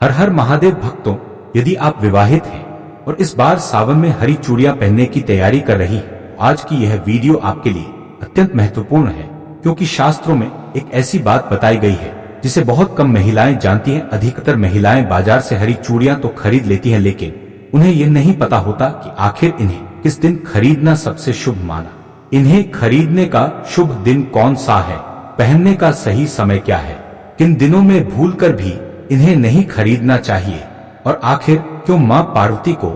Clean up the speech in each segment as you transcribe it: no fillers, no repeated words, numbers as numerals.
हर हर महादेव भक्तों, यदि आप विवाहित हैं और इस बार सावन में हरी चूड़ियां पहनने की तैयारी कर रही हैं, आज की यह वीडियो आपके लिए अत्यंत महत्वपूर्ण है, क्योंकि शास्त्रों में एक ऐसी बात बताई गई है जिसे बहुत कम महिलाएं जानती हैं। अधिकतर महिलाएं बाजार से हरी चूड़ियां तो खरीद लेती हैं, लेकिन उन्हें यह नहीं पता होता कि आखिर इन्हें किस दिन खरीदना सबसे शुभ माना। इन्हें खरीदने का शुभ दिन कौन सा है, पहनने का सही समय क्या है, किन दिनों में भूलकर भी इन्हें नहीं खरीदना चाहिए, और आखिर क्यों मां पार्वती को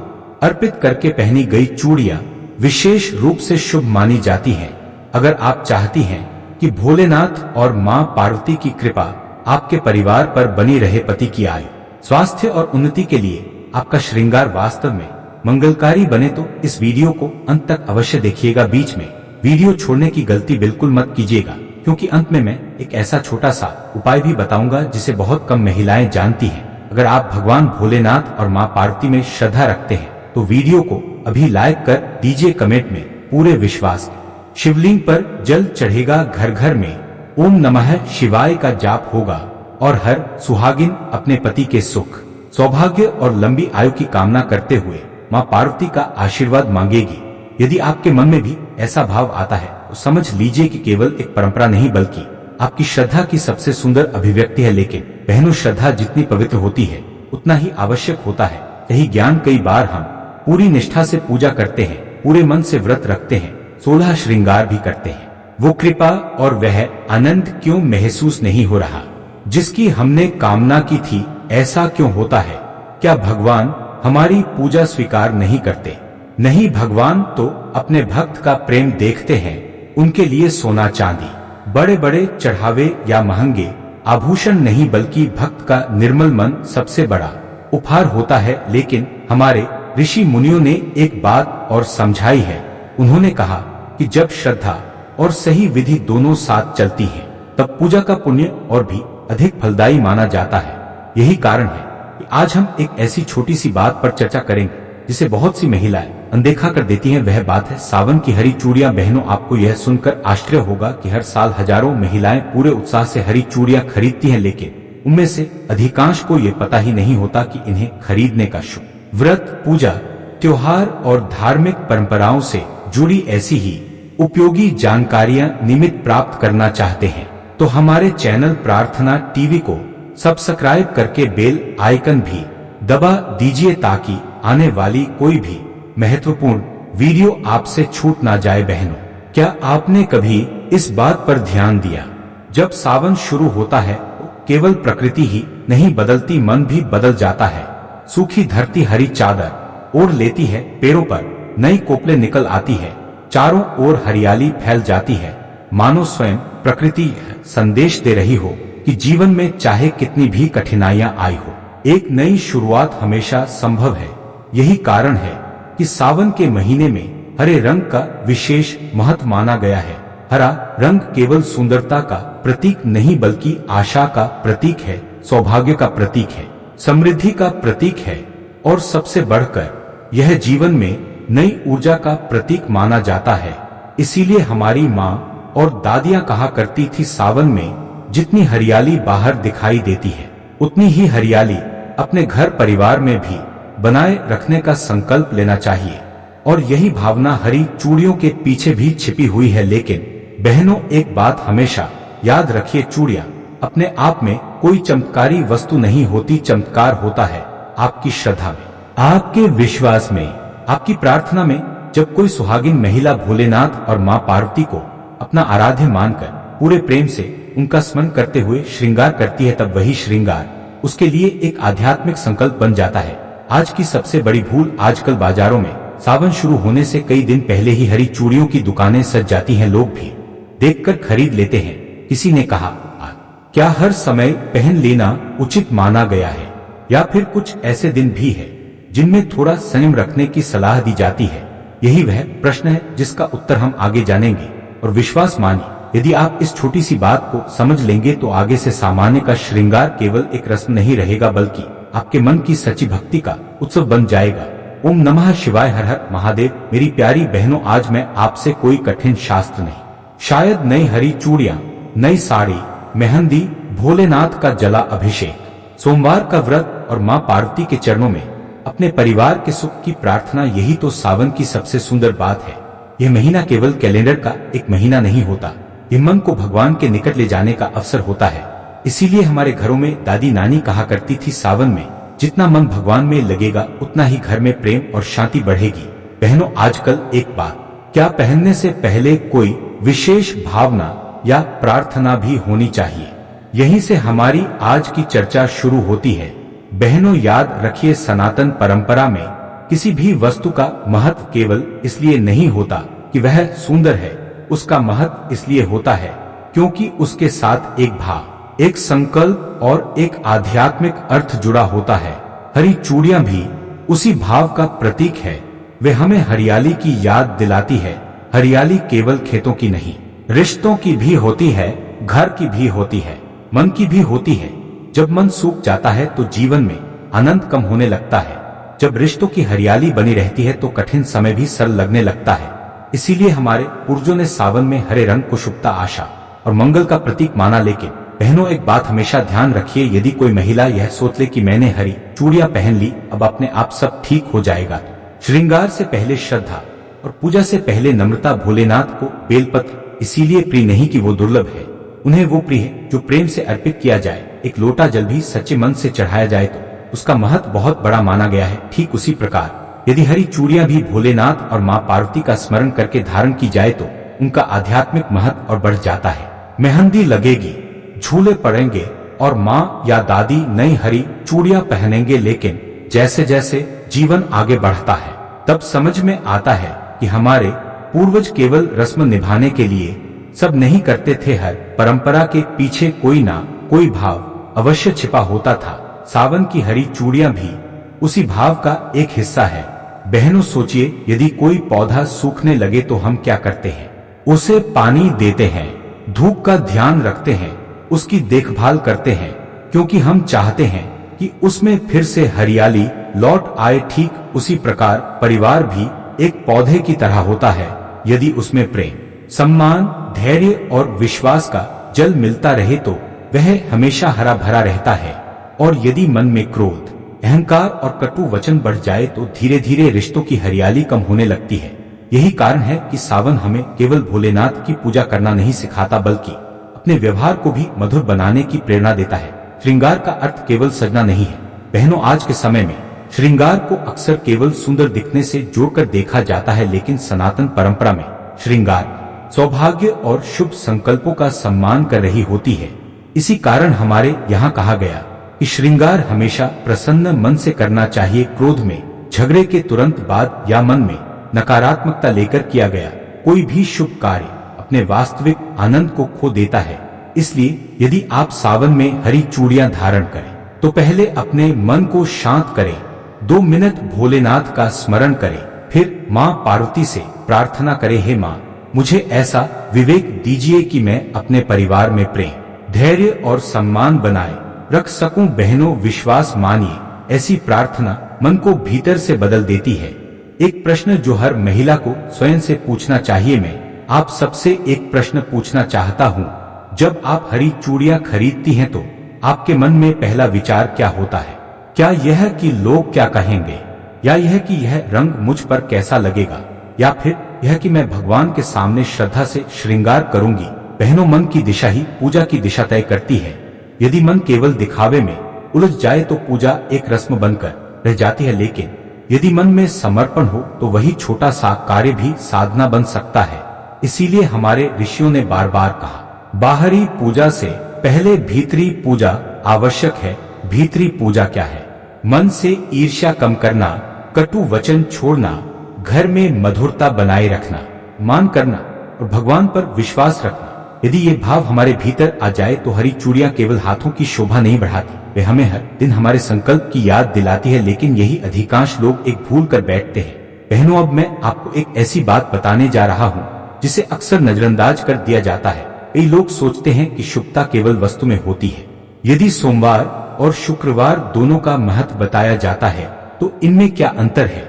अर्पित करके पहनी गई चूड़ियां विशेष रूप से शुभ मानी जाती हैं। अगर आप चाहती हैं कि भोलेनाथ और मां पार्वती की कृपा आपके परिवार पर बनी रहे, पति की आयु, स्वास्थ्य और उन्नति के लिए आपका श्रृंगार वास्तव में मंगलकारी बने, तो इस वीडियो को अंत तक अवश्य देखिएगा। बीच में वीडियो छोड़ने की गलती बिल्कुल मत कीजिएगा, क्योंकि अंत में मैं एक ऐसा छोटा सा उपाय भी बताऊंगा जिसे बहुत कम महिलाएं जानती हैं। अगर आप भगवान भोलेनाथ और मां पार्वती में श्रद्धा रखते हैं तो वीडियो को अभी लाइक कर दीजिए। कमेंट में पूरे विश्वास के शिवलिंग पर जल चढ़ेगा, घर घर में ओम नमः शिवाय का जाप होगा और हर सुहागिन अपने पति के सुख, सौभाग्य और लंबी आयु की कामना करते हुए मां पार्वती का आशीर्वाद मांगेगी। यदि आपके मन में भी ऐसा भाव आता है तो समझ लीजिए कि केवल एक परंपरा नहीं बल्कि आपकी श्रद्धा की सबसे सुंदर अभिव्यक्ति है। लेकिन बहनों, श्रद्धा जितनी पवित्र होती है उतना ही आवश्यक होता है यही ज्ञान। कई बार हम पूरी निष्ठा से पूजा करते हैं, पूरे मन से व्रत रखते हैं, 16 श्रृंगार भी करते हैं, वो कृपा और वह आनंद क्यों महसूस नहीं हो रहा जिसकी हमने कामना की थी? ऐसा क्यों होता है? क्या भगवान हमारी पूजा स्वीकार नहीं करते? नहीं, भगवान तो अपने भक्त का प्रेम देखते हैं। उनके लिए सोना चांदी, बड़े बड़े चढ़ावे या महंगे आभूषण नहीं, बल्कि भक्त का निर्मल मन सबसे बड़ा उपहार होता है। लेकिन हमारे ऋषि मुनियों ने एक बात और समझाई है। उन्होंने कहा कि जब श्रद्धा और सही विधि दोनों साथ चलती हैं, तब पूजा का पुण्य और भी अधिक फलदायी माना जाता है। यही कारण है कि आज हम एक ऐसी छोटी सी बात पर चर्चा करेंगे जिसे बहुत सी महिलाएं अनदेखा कर देती हैं। वह बात है सावन की हरी चूड़ियां। बहनों, आपको यह सुनकर आश्चर्य होगा कि हर साल हजारों महिलाएं पूरे उत्साह से हरी चूड़ियां खरीदती हैं, लेकिन उनमें से अधिकांश को यह पता ही नहीं होता कि इन्हें खरीदने का शुभ व्रत, पूजा, त्योहार और धार्मिक परंपराओं से जुड़ी ऐसी ही उपयोगी जानकारियां नियमित प्राप्त करना चाहते हैं तो हमारे चैनल प्रार्थना टीवी को सब्सक्राइब करके बेल आइकन भी दबा दीजिए ताकि आने वाली कोई भी महत्वपूर्ण वीडियो आपसे छूट ना जाए। बहनों, क्या आपने कभी इस बात पर ध्यान दिया, जब सावन शुरू होता है तो केवल प्रकृति ही नहीं बदलती, मन भी बदल जाता है। सूखी धरती हरी चादर ओढ़ लेती है, पेड़ों पर नई कोपलें निकल आती है, चारों ओर हरियाली फैल जाती है, मानो स्वयं प्रकृति संदेश दे रही हो कि जीवन में चाहे कितनी भी कठिनाइयां आई हो, एक नई शुरुआत हमेशा संभव है। यही कारण है कि सावन के महीने में हरे रंग का विशेष महत्व माना गया है। हरा रंग केवल सुंदरता का प्रतीक नहीं बल्कि आशा का प्रतीक है, सौभाग्य का प्रतीक है, समृद्धि का प्रतीक है और सबसे बढ़कर यह जीवन में नई ऊर्जा का प्रतीक माना जाता है। इसीलिए हमारी माँ और दादियाँ कहा करती थी, सावन में जितनी हरियाली बाहर दिखाई देती है उतनी ही हरियाली अपने घर परिवार में भी बनाए रखने का संकल्प लेना चाहिए। और यही भावना हरी चूड़ियों के पीछे भी छिपी हुई है। लेकिन बहनों, एक बात हमेशा याद रखिए, चूड़ियां अपने आप में कोई चमत्कारी वस्तु नहीं होती। चमत्कार होता है आपकी श्रद्धा में, आपके विश्वास में, आपकी प्रार्थना में। जब कोई सुहागिन महिला भोलेनाथ और मां पार्वती को अपना आराध्य मानकर पूरे प्रेम से उनका स्मरण करते हुए श्रृंगार करती है, तब वही श्रृंगार उसके लिए एक आध्यात्मिक संकल्प बन जाता है। आज की सबसे बड़ी भूल, आजकल बाजारों में सावन शुरू होने से कई दिन पहले ही हरी चूड़ियों की दुकानें सज जाती हैं। लोग भी देखकर खरीद लेते हैं। किसी ने कहा, क्या हर समय पहन लेना उचित माना गया है, या फिर कुछ ऐसे दिन भी है जिनमें थोड़ा संयम रखने की सलाह दी जाती है? यही वह प्रश्न है जिसका उत्तर हम आगे जानेंगे। और विश्वास मानिए, यदि आप इस छोटी सी बात को समझ लेंगे तो आगे से सामान्य का श्रृंगार केवल एक रस्म नहीं रहेगा, बल्कि आपके मन की सच्ची भक्ति का उत्सव बन जाएगा। ओम नमः शिवाय, हर हर महादेव। मेरी प्यारी बहनों, आज मैं आपसे कोई कठिन शास्त्र नहीं, शायद नई हरी चूड़ियां, नई साड़ी, मेहंदी, भोलेनाथ का जला अभिषेक, सोमवार का व्रत और मां पार्वती के चरणों में अपने परिवार के सुख की प्रार्थना, यही तो सावन की सबसे सुंदर बात है। यह महीना केवल कैलेंडर का एक महीना नहीं होता, यह मन को भगवान के निकट ले जाने का अवसर होता है। इसीलिए हमारे घरों में दादी नानी कहा करती थी, सावन में जितना मन भगवान में लगेगा उतना ही घर में प्रेम और शांति बढ़ेगी। बहनों, आजकल एक बात, क्या पहनने से पहले कोई विशेष भावना या प्रार्थना भी होनी चाहिए? यहीं से हमारी आज की चर्चा शुरू होती है। बहनों, याद रखिए, सनातन परंपरा में किसी भी वस्तु का महत्व केवल इसलिए नहीं होता कि वह सुंदर है, उसका महत्व इसलिए होता है क्योंकि उसके साथ एक भाव, एक संकल्प और एक आध्यात्मिक अर्थ जुड़ा होता है। हरी चूड़ियां भी उसी भाव का प्रतीक है। वे हमें हरियाली की याद दिलाती है। हरियाली केवल खेतों की नहीं, रिश्तों की भी होती है, घर की भी होती है, मन की भी होती है। जब मन सूख जाता है तो जीवन में आनंद कम होने लगता है। जब रिश्तों की हरियाली बनी रहती है तो कठिन समय भी सरल लगने लगता है। इसीलिए हमारे पूर्वजों ने सावन में हरे रंग को शुभता, आशा और मंगल का प्रतीक माना। लेकिन बहनों, एक बात हमेशा ध्यान रखिए, यदि कोई महिला यह सोच ले कि मैंने हरी चूड़ियां पहन ली, अब अपने आप सब ठीक हो जाएगा, श्रृंगार से पहले श्रद्धा और पूजा से पहले नम्रता। भोलेनाथ को बेलपत्र इसीलिए प्रिय नहीं कि वो दुर्लभ है, उन्हें वो प्रिय है जो प्रेम से अर्पित किया जाए। एक लोटा जल भी सच्चे मन से चढ़ाया जाए तो उसका महत्व बहुत बड़ा माना गया है। ठीक उसी प्रकार यदि हरी चूड़ियां भी भोलेनाथ और मां पार्वती का स्मरण करके धारण की जाए तो उनका आध्यात्मिक महत्व और बढ़ जाता है। मेहंदी लगेगी, झूले पड़ेंगे और माँ या दादी नई हरी चूड़ियां पहनेंगे, लेकिन जैसे जैसे जीवन आगे बढ़ता है तब समझ में आता है कि हमारे पूर्वज केवल रस्म निभाने के लिए सब नहीं करते थे। हर परंपरा के पीछे कोई ना कोई भाव अवश्य छिपा होता था। सावन की हरी चूड़ियां भी उसी भाव का एक हिस्सा है। बहनों, सोचिए, यदि कोई पौधा सूखने लगे तो हम क्या करते हैं? उसे पानी देते हैं, धूप का ध्यान रखते हैं, उसकी देखभाल करते हैं, क्योंकि हम चाहते हैं कि उसमें फिर से हरियाली लौट आए। ठीक उसी प्रकार परिवार भी एक पौधे की तरह होता है। यदि उसमें प्रेम, सम्मान, धैर्य और विश्वास का जल मिलता रहे तो वह हमेशा हरा भरा रहता है। और यदि मन में क्रोध, अहंकार और कटु वचन बढ़ जाए तो धीरे धीरे रिश्तों की हरियाली कम होने लगती है। यही कारण है कि सावन हमें केवल भोलेनाथ की पूजा करना नहीं सिखाता, बल्कि अपने व्यवहार को भी मधुर बनाने की प्रेरणा देता है। श्रृंगार का अर्थ केवल सजना नहीं है। बहनों, आज के समय में श्रृंगार को अक्सर केवल सुंदर दिखने से जोड़कर देखा जाता है, लेकिन सनातन परंपरा में श्रृंगार सौभाग्य और शुभ संकल्पों का सम्मान कर रही होती है। इसी कारण हमारे यहाँ कहा गया कि श्रृंगार हमेशा प्रसन्न मन से करना चाहिए। क्रोध में, झगड़े के तुरंत बाद या मन में नकारात्मकता लेकर किया गया कोई भी शुभ कार्य अपने वास्तविक आनंद को खो देता है। इसलिए यदि आप सावन में हरी चूड़ियां धारण करें तो पहले अपने मन को शांत करें, 2 मिनट भोलेनाथ का स्मरण करें, फिर मां पार्वती से प्रार्थना करें, हे मां, मुझे ऐसा विवेक दीजिए कि मैं अपने परिवार में प्रेम, धैर्य और सम्मान बनाए रख सकूं। बहनों, विश्वास मानिए, ऐसी प्रार्थना मन को भीतर से बदल देती है। एक प्रश्न जो हर महिला को स्वयं से पूछना चाहिए, मैं आप सबसे एक प्रश्न पूछना चाहता हूँ। जब आप हरी चूड़ियां खरीदती हैं तो आपके मन में पहला विचार क्या होता है? क्या यह कि लोग क्या कहेंगे, या यह कि यह रंग मुझ पर कैसा लगेगा, या फिर यह कि मैं भगवान के सामने श्रद्धा से श्रृंगार करूंगी? बहनों, मन की दिशा ही पूजा की दिशा तय करती है। यदि मन केवल दिखावे में उलझ जाए तो पूजा एक रस्म बनकर रह जाती है, लेकिन यदि मन में समर्पण हो तो वही छोटा सा कार्य भी साधना बन सकता है। इसीलिए हमारे ऋषियों ने बार बार कहा, बाहरी पूजा से पहले भीतरी पूजा आवश्यक है। भीतरी पूजा क्या है? मन से ईर्ष्या कम करना, कटु वचन छोड़ना, घर में मधुरता बनाए रखना, मान करना और भगवान पर विश्वास रखना। यदि ये भाव हमारे भीतर आ जाए तो हरी चूड़ियां केवल हाथों की शोभा नहीं बढ़ाती, वे हमें हर दिन हमारे संकल्प की याद दिलाती है। लेकिन यही अधिकांश लोग एक भूल कर बैठते हैं। बहनों, अब मैं आपको एक ऐसी बात बताने जा रहा हूँ जिसे अक्सर नजरअंदाज कर दिया जाता है। कई लोग सोचते हैं कि शुभता केवल वस्तु में होती है। यदि सोमवार और शुक्रवार दोनों का महत्व बताया जाता है तो इनमें क्या अंतर है?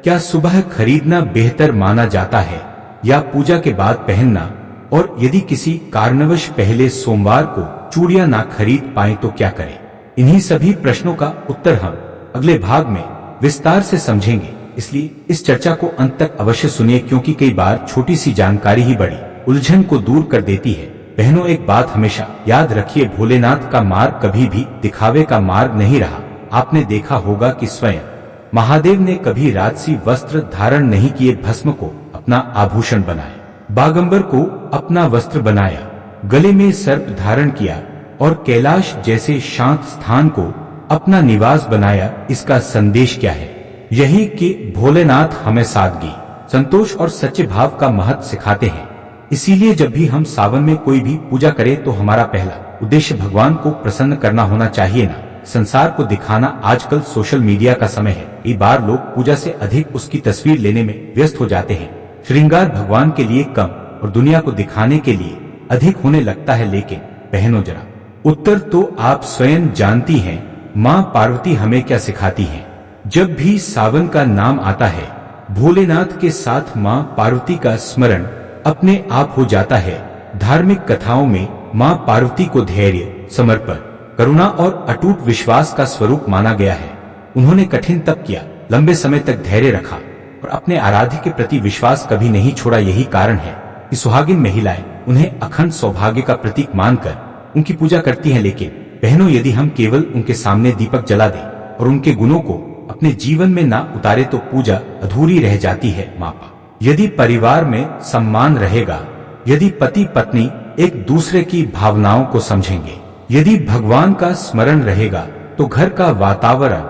क्या सुबह खरीदना बेहतर माना जाता है या पूजा के बाद पहनना? और यदि किसी कारणवश पहले सोमवार को चूड़ियां ना खरीद पाए तो क्या करें? इन्हीं सभी प्रश्नों का उत्तर हम अगले भाग में विस्तार से समझेंगे, इसलिए इस चर्चा को अंत तक अवश्य सुनिए, क्योंकि कई बार छोटी सी जानकारी ही बड़ी उलझन को दूर कर देती है। बहनों, एक बात हमेशा याद रखिए, भोलेनाथ का मार्ग कभी भी दिखावे का मार्ग नहीं रहा। आपने देखा होगा कि स्वयं महादेव ने कभी राजसी वस्त्र धारण नहीं किए, भस्म को अपना आभूषण बनाया, बागंबर को अपना वस्त्र बनाया, गले में सर्प धारण किया और कैलाश जैसे शांत स्थान को अपना निवास बनाया। इसका संदेश क्या है? यही कि भोलेनाथ हमें सादगी, संतोष और सच्चे भाव का महत्व सिखाते हैं। इसीलिए जब भी हम सावन में कोई भी पूजा करें तो हमारा पहला उद्देश्य भगवान को प्रसन्न करना होना चाहिए, ना संसार को दिखाना। आजकल सोशल मीडिया का समय है, कई बार लोग पूजा से अधिक उसकी तस्वीर लेने में व्यस्त हो जाते हैं। श्रृंगार भगवान के लिए कम और दुनिया को दिखाने के लिए अधिक होने लगता है। लेकिन बहनों, जरा उत्तर तो आप स्वयं जानती हैं, माँ पार्वती हमें क्या सिखाती हैं। जब भी सावन का नाम आता है, भोलेनाथ के साथ माँ पार्वती का स्मरण अपने आप हो जाता है। धार्मिक कथाओं में माँ पार्वती को धैर्य, समर्पण, करुणा और अटूट विश्वास का स्वरूप माना गया है। उन्होंने कठिन तप किया, लंबे समय तक धैर्य रखा और अपने आराध्य के प्रति विश्वास कभी नहीं छोड़ा। यही कारण है कि सुहागिन महिलाएं उन्हें अखंड सौभाग्य का प्रतीक मानकर उनकी पूजा करती हैं। लेकिन बहनों, यदि हम केवल उनके सामने दीपक जला दें और उनके गुणों को अपने जीवन में ना उतारे तो पूजा अधूरी रह जाती है। मापा यदि परिवार में सम्मान रहेगा, यदि पति पत्नी एक दूसरे की भावनाओं को समझेंगे, यदि भगवान का स्मरण रहेगा, तो घर का वातावरण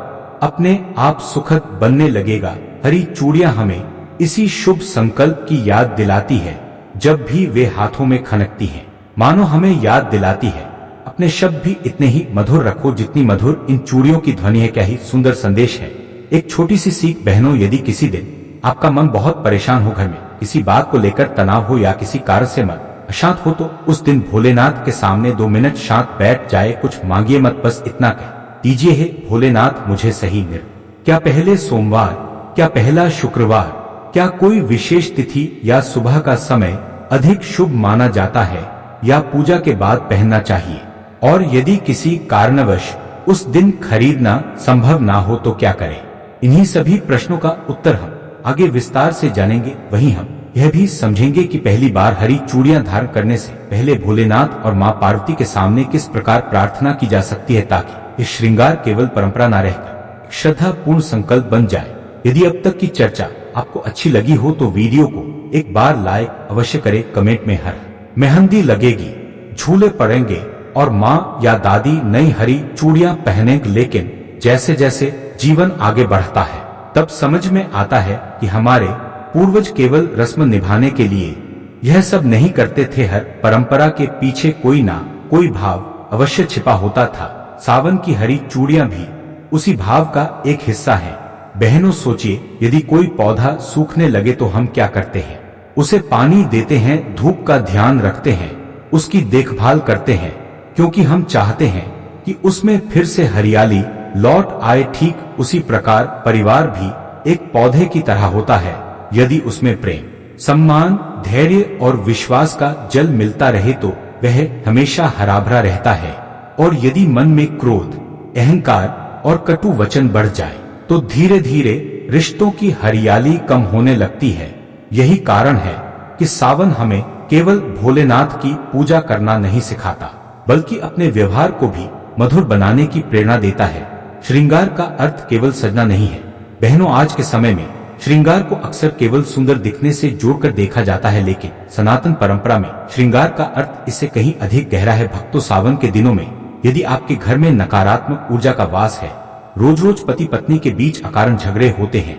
अपने आप सुखद बनने लगेगा। हरी चूड़ियां हमें इसी शुभ संकल्प की याद दिलाती है। जब भी वे हाथों में खनकती हैं, मानो हमें याद दिलाती है, अपने शब्द भी इतने ही मधुर रखो जितनी मधुर इन चूड़ियों की ध्वनि है। क्या ही सुंदर संदेश है। एक छोटी सी सीख बहनों, यदि किसी दिन आपका मन बहुत परेशान हो, घर में किसी बात को लेकर तनाव हो या किसी कार्य से मन अशांत हो, तो उस दिन भोलेनाथ के सामने 2 मिनट शांत बैठ जाए। कुछ मांगिए मत, बस इतना कह दीजिए, हे भोलेनाथ मुझे सही क्या पहले सोमवार, क्या पहला शुक्रवार, क्या कोई विशेष तिथि या सुबह का समय अधिक शुभ माना जाता है या पूजा के बाद पहनना चाहिए, और यदि किसी कारणवश उस दिन खरीदना संभव ना हो तो क्या करें। इन्हीं सभी प्रश्नों का उत्तर हम आगे विस्तार से जानेंगे। वहीं हम यह भी समझेंगे कि पहली बार हरी चूड़ियां धारण करने से पहले भोलेनाथ और मां पार्वती के सामने किस प्रकार प्रार्थना की जा सकती है, ताकि ये श्रृंगार केवल परंपरा न रहकर श्रद्धा पूर्ण संकल्प बन जाए। यदि अब तक की चर्चा आपको अच्छी लगी हो तो वीडियो को एक बार लाइक अवश्य करें। कमेंट में हर मेहंदी लगेगी, झूले पड़ेंगे और माँ या दादी नई हरी चूड़ियां पहनेंगे। लेकिन जैसे जैसे जीवन आगे बढ़ता है, तब समझ में आता है कि हमारे पूर्वज केवल रस्म निभाने के लिए यह सब नहीं करते थे। हर परंपरा के पीछे कोई ना कोई भाव अवश्य छिपा होता था। सावन की हरी चूड़ियां भी उसी भाव का एक हिस्सा है। बहनों, सोचिए, यदि कोई पौधा सूखने लगे तो हम क्या करते हैं? उसे पानी देते हैं, धूप का ध्यान रखते हैं, उसकी देखभाल करते हैं, क्योंकि हम चाहते हैं कि उसमें फिर से हरियाली लौट आए। ठीक उसी प्रकार परिवार भी एक पौधे की तरह होता है। यदि उसमें प्रेम, सम्मान, धैर्य और विश्वास का जल मिलता रहे तो वह हमेशा हरा भरा रहता है। और यदि मन में क्रोध, अहंकार और कटु वचन बढ़ जाए तो धीरे धीरे रिश्तों की हरियाली कम होने लगती है। यही कारण है कि सावन हमें केवल भोलेनाथ की पूजा करना नहीं सिखाता, बल्कि अपने व्यवहार को भी मधुर बनाने की प्रेरणा देता है। श्रृंगार का अर्थ केवल सजना नहीं है। बहनों, आज के समय में श्रृंगार को अक्सर केवल सुंदर दिखने से जोड़कर देखा जाता है, लेकिन सनातन परंपरा में श्रृंगार का अर्थ इससे कहीं अधिक गहरा है। भक्तों, सावन के दिनों में यदि आपके घर में नकारात्मक ऊर्जा का वास है, रोज रोज पति पत्नी के बीच अकारण झगड़े होते हैं,